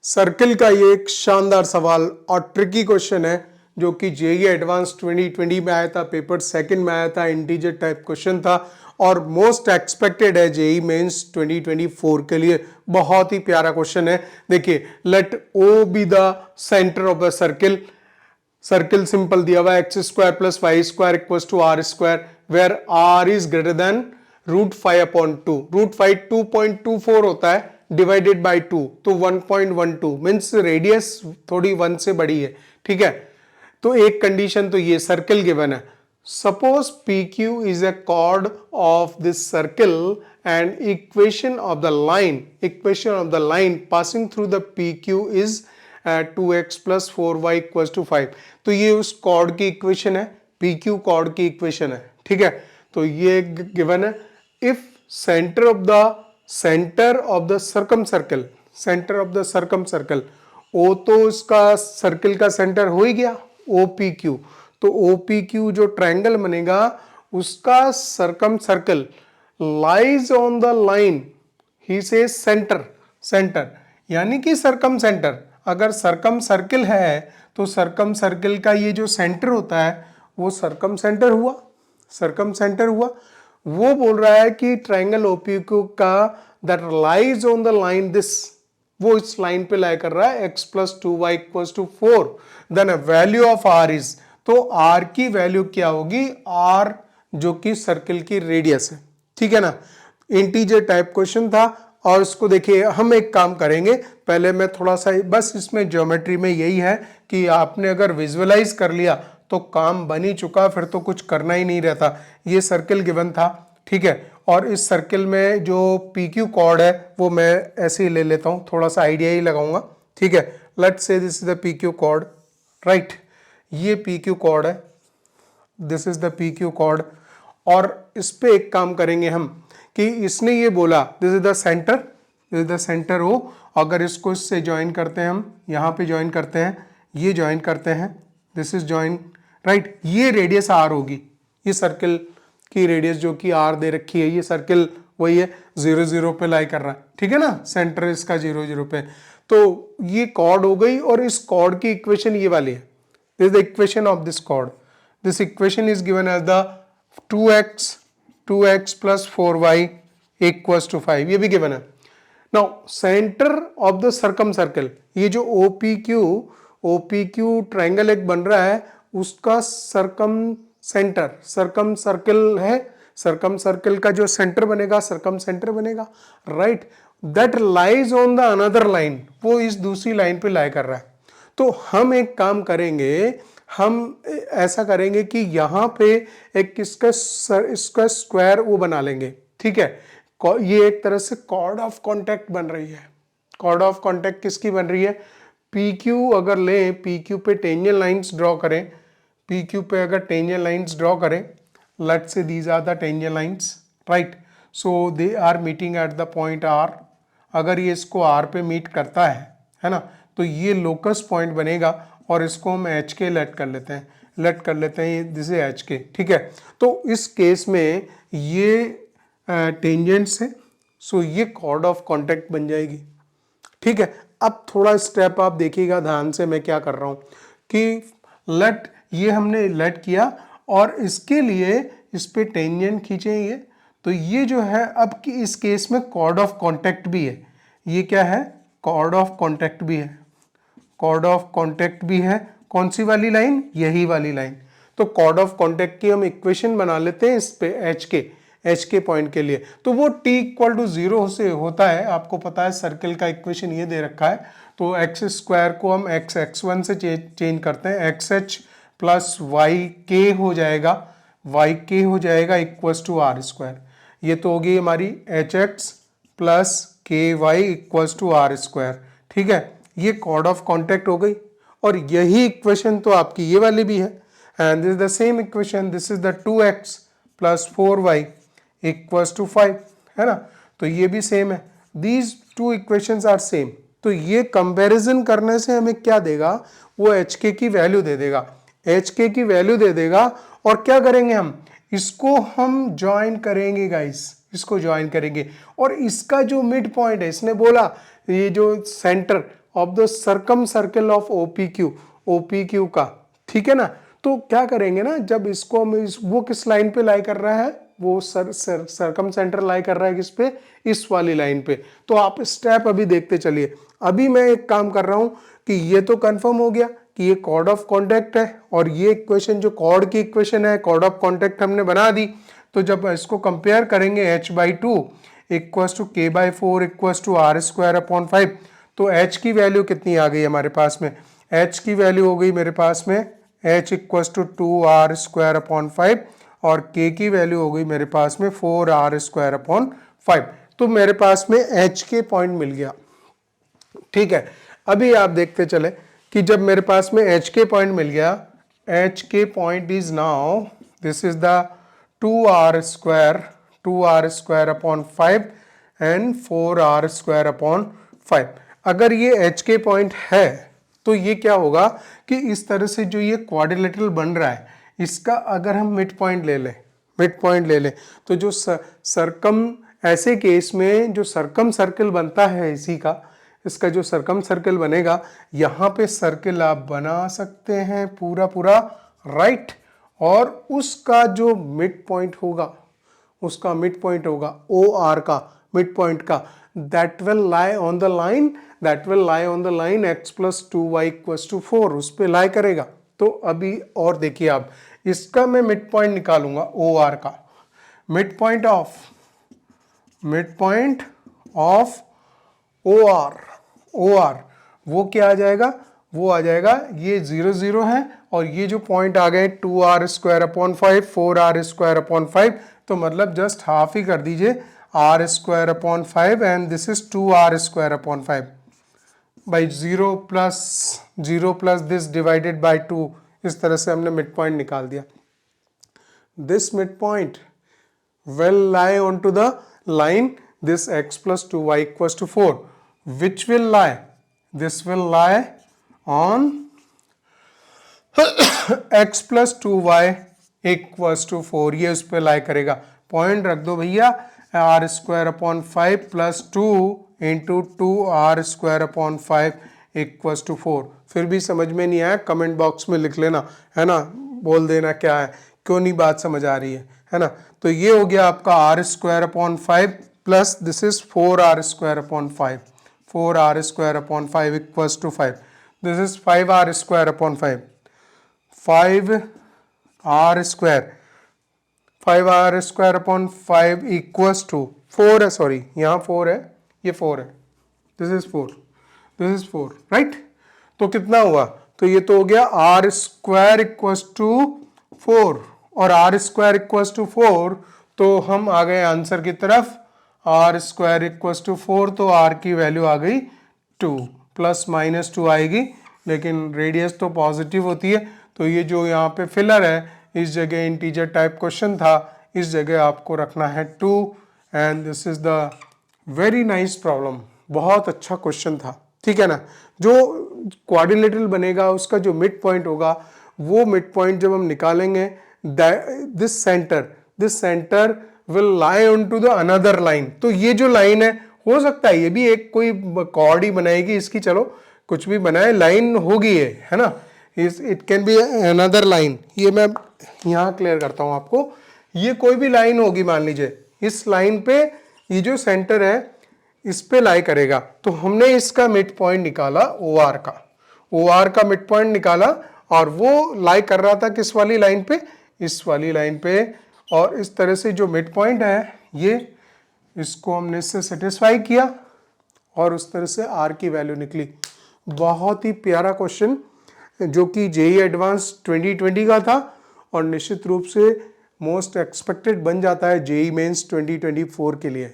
Circle का ये एक शानदार सवाल और ट्रिकी क्वेश्चन है जो कि जेईई एडवांस 2020 में आया था, पेपर सेकंड में आया था, इंटीजर टाइप क्वेश्चन था और मोस्ट एक्सपेक्टेड है जेईई मेंस 2024 के लिए। बहुत ही प्यारा क्वेश्चन है। देखिए, let O be the centre of the circle. Circle simple दिया हुआ है, X square plus Y square equals to R square, where R is greater than √5/2। √5 2.24 होता है डिवाइडेड बाय 2, तो 1.12 मीन्स रेडियस थोड़ी 1 से बड़ी है। ठीक है, तो एक कंडीशन तो ये सर्किल गिवन है। Suppose PQ is a cord of this circle and equation of the line passing through the PQ is 2x + 4y = 5। तो ये उस कॉर्ड की इक्वेशन है, PQ कॉर्ड की इक्वेशन है। ठीक है, तो ये गिवन है। If centre of the circumcircle, O तो इसका सर्किल का सेंटर हो ही गया, OPQ। तो OPQ जो ट्रायंगल बनेगा उसका circumcircle lies on the line, ही से सेंटर यानी कि सर्कम सेंटर। अगर सर्कम सर्किल है तो सर्कम सर्किल का ये जो सेंटर होता है वो सर्कम सेंटर हुआ। वो बोल रहा है कि ट्रायंगल OPQ का that lies on the line this, वो इस लाइन पे लाई कर रहा है x + 2y = 4। Then value of r is, तो r की वैल्यू क्या होगी, r जो कि सर्किल की रेडियस है। ठीक है ना, इंटीजर टाइप क्वेश्चन था। और इसको देखिए, हम एक काम करेंगे, पहले मैं थोड़ा सा बस इसमें ज्योमेट्री में यही है कि आपने अगर विजुअलाइज कर लिया तो काम बन ही चुका, फिर तो कुछ करना ही नहीं रहता। ये सर्किल गिवन था, ठीक है, और इस सर्किल में जो PQ कॉर्ड है वो मैं ऐसे ही ले लेता हूँ, थोड़ा सा आइडिया ही लगाऊंगा। ठीक है, let's say this is the PQ chord, right. ये PQ कॉर्ड है, this is the PQ chord. और इस पे एक काम करेंगे हम कि इसने ये बोला दिस इज द सेंटर हो, अगर इसको इससे ज्वाइन करते हैं, हम यहाँ पे ज्वाइन करते हैं, ये ज्वाइन करते हैं, दिस इज ज्वाइन, राइट। ये रेडियस r होगी, ये सर्किल की रेडियस जो कि r दे रखी है, ये सर्किल वही है 0 0 पे लाई कर रहा है। ठीक है ना, सेंटर इसका 0 0 पे। तो ये कॉर्ड हो गई और इस कॉर्ड की इक्वेशन ये वाली है, this is the equation of this chord. This equation is given as the 2x + 4y = 5, ये भी गिवन है। Now centre of the circumcircle, ये जो OPQ ट्रायंगल एक बन रहा है उसका सर्कम सर्कल है, सर्कम सर्कल का जो सेंटर बनेगा सर्कम सेंटर बनेगा, right. That lies on the another line, वो इस दूसरी लाइन पे लाई कर रहा है। तो हम एक काम करेंगे, हम ऐसा करेंगे कि यहाँ पे एक इसका स्क्वायर वो बना लेंगे। ठीक है, ये एक तरह से कॉर्ड ऑफ कांटेक्ट बन रही है। कॉर्ड ऑफ कांटेक्ट किसकी बन रही है, PQ अगर लें, PQ पे टेंजेंट लाइंस ड्रॉ करें, PQ पे अगर टेंजेंट लाइंस ड्रॉ करें, let's say these are the tangent lines, right. So they are meeting at the point R। अगर ये इसको R पे मीट करता है ना, तो ये लोकस पॉइंट बनेगा और इसको हम HK लेट कर लेते हैं, दिस इज HK। ठीक है, तो इस केस में ये टेंजेंट्स है, सो ये कॉर्ड ऑफ कांटेक्ट बन जाएगी। ठीक है, अब थोड़ा स्टेप आप देखिएगा ध्यान से, मैं क्या कर रहा हूं कि ये हमने लेट किया और इसके लिए इस पे टेंजेंट खींचे ये, तो ये जो है अब की इस केस में कॉर्ड ऑफ कांटेक्ट भी है। ये क्या है, कॉर्ड ऑफ कांटेक्ट भी है। कौन सी वाली लाइन, यही वाली लाइन। तो कॉर्ड ऑफ कांटेक्ट की हम इक्वेशन बना लेते हैं इस पे HK पॉइंट के लिए। तो वो t = 0 से होता है, आपको पता है सर्किल का इक्वेशन ये दे रखा है। तो x² को हम x1 से चेंज करते हैं, XH + YK हो जाएगा, = R²। ये तो होगी हमारी HX + KY = R²। ठीक है, ये कॉर्ड ऑफ कांटेक्ट हो गई और यही इक्वेशन तो आपकी ये वाली भी है। And this is the same equation, this is the 2x + 4y = 5, है ना। तो ये भी सेम है, these two equations are same. तो ये कंपैरिजन करने से हमें क्या देगा, वो HK की वैल्यू दे देगा। और क्या करेंगे, हम इसको हम ज्वाइन करेंगे गाइस, इसको ज्वाइन करेंगे और इसका जो मिड पॉइंट है, इसने बोला ये जो centre of the circum circle of OPQ, OPQ का, ठीक है ना। तो क्या करेंगे ना, जब इसको हम वो किस लाइन पे लाई कर रहा है, वो सरकम सेंटर लाई कर रहा है किस पे, इस वाली लाइन पे। तो आप स्टेप अभी देखते चलिए। अभी मैं एक काम कर रहा हूं कि ये तो कंफर्म हो गया कि ये कॉर्ड ऑफ कॉन्टैक्ट है, और ये इक्वेशन जो कॉर्ड की इक्वेशन है, कॉर्ड ऑफ कॉन्टैक्ट हमने बना दी। तो जब इसको कंपेयर करेंगे h/2 equals to k/4 equals to r²/5, तो h की वैल्यू कितनी आ गई हमारे पास में, h की वैल्यू हो गई मेरे पास में h इक्वल्स टू 2r²/5, और k की वैल्यू हो गई मेरे पास में 4r²/5। तो मेरे पास में h के पॉइंट मिल गया, ठीक है। अभी आप देखते चले कि जब मेरे पास में h के पॉइंट मिल गया, h के point is now this is the 2r²/5 and 4r²/5। अगर ये h के पॉइंट है तो ये क्या होगा कि इस तरह से जो ये क्वाड्रिलेटरल बन रहा है, इसका अगर हम मिड पॉइंट ले लें तो जो सरकम, ऐसे केस में जो सरकम सर्कल बनता है इसी का, इसका जो सरकम सर्कल बनेगा, यहाँ पे सर्कल आप बना सकते हैं पूरा पूरा, राइट। और उसका जो मिड पॉइंट होगा, उसका मिड पॉइंट होगा OR का, मिड पॉइंट का, that will lie on the line x plus 2y equals to 4, उस पे लाई करेगा। तो अभी और देखिए आप, इसका मैं मिड पॉइंट निकालूंगा OR का, मिड पॉइंट ऑफ OR वो क्या आ जाएगा, वो आ जाएगा ये 0 0 है, और ये जो पॉइंट आ गए 2r²/5 4r²/5, तो मतलब जस्ट हाफ ही कर दीजिए r²/5 and this is 2r²/5 by 0 plus this divided by 2। इस तरह से हमने मिड पॉइंट निकाल दिया। This mid point will lie onto the line this x plus 2y equals to 4, which will lie, this will lie on x plus 2y equals to 4, ये उस पे लाई करेगा। पॉइंट रख दो भैया r²/5 plus 2 into 2r²/5 equals to 4। फिर भी समझ में नहीं आया कमेंट बॉक्स में लिख लेना, है ना, बोल देना क्या है, क्यों नहीं बात समझ आ रही है ना। तो ये हो गया आपका r²/5 plus this is 4r²/5, 4r²/5 equals to 5, this is 5r²/5, 5r²/5 equals to 4 है, सॉरी यहाँ 4 है, ये 4 है, दिस इज 4, राइट। तो कितना हुआ, तो ये तो हो गया r² इक्वल्स टू 4, और r² इक्वल्स टू 4, तो हम आ गए आंसर की तरफ, r² इक्वल्स टू 4, तो r की वैल्यू आ गई 2, प्लस माइनस 2 आएगी, लेकिन रेडियस तो पॉजिटिव होती है। तो ये जो यहाँ पे फिलर है, इस जगह इंटीजर टाइप क्वेश्चन था, इस जगह आपको रखना है 2, and this is the very nice problem, बहुत अच्छा क्वेश्चन था, ठीक है ना। जो क्वाड्रिलेटरल बनेगा उसका जो मिड पॉइंट होगा, वो मिड पॉइंट जब हम निकालेंगे, this centre will lie on to the another line. तो ये जो लाइन है, हो सकता है ये भी एक कोई कॉर्ड ही बनाएगी इसकी, चलो कुछ भी बनाए, लाइन होगी ये, है ना, it can be another line. ये मैं यहाँ क्लियर करता हूँ आपको, ये कोई भी लाइन होगी, मान लीजिए इस लाइन पे ये जो सेंटर है इस पे लाई करेगा। तो हमने इसका मिड पॉइंट निकाला OR का मिड पॉइंट निकाला, और वो लाई कर रहा था किस वाली लाइन पे, इस वाली लाइन पे। और इस तरह से जो मिड पॉइंट है ये, इसको हमने इससे सेटिस्फाई किया, और उस तरह से R की वैल्यू निकली। बहुत ही प्यारा क्वेश्चन, जो कि JEE एडवांस 2020 का था, और निश्चित रूप से मोस्ट एक्सपेक्टेड बन जाता है JEE मेंस 2024 के लिए।